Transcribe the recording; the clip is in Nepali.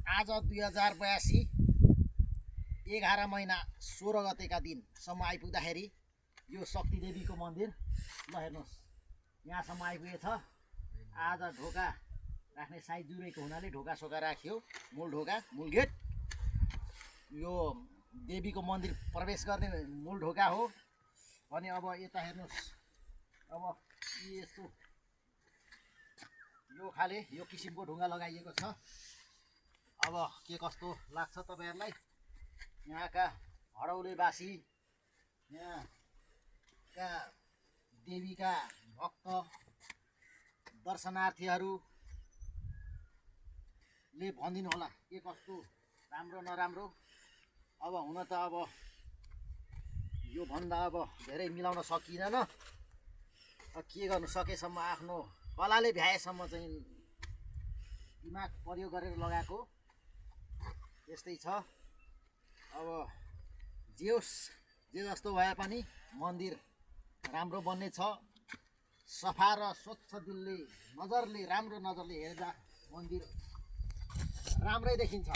आज 2082 11 महिना 16 गतेका दिनसम्म आइपुग्दाखेरि यो शक्ति देवीको मन्दिर ल हेर्नुहोस् यहाँसम्म आइपुगेछ। आज ढोका राख्ने साइज जुरेको हुनाले ढोका सोका राखियो। मूल ढोका, मूल गेट यो देवीको मन्दिर प्रवेश गर्ने मूल ढोका हो। अनि अब यता हेर्नुहोस्, अब यस्तो यो खाले यो किसिमको ढुङ्गा लगाइएको छ। अब के कस्तो लाग्छ तपाईहरुलाई? यहाँका हडौलेवासी, यहाँका देवीका भक्त दर्शनार्थीहरूले भनिदिनु होला के कस्तो राम्रो नराम्रो। अब हुन त अब यो भन्दा अब धेरै मिलाउन सकिँदैन। के गर्नु, सकेसम्म आफ्नो कलाले भ्याएसम्म चाहिँ दिमाग प्रयोग गरेर लगाएको यस्तै छ। अब जे होस्, जे जस्तो भए पनि मन्दिर राम्रो बन्ने छ। सफा र स्वच्छ दिलले, राम्रो नजरले हेर्दा मन्दिर राम्रै देखिन्छ।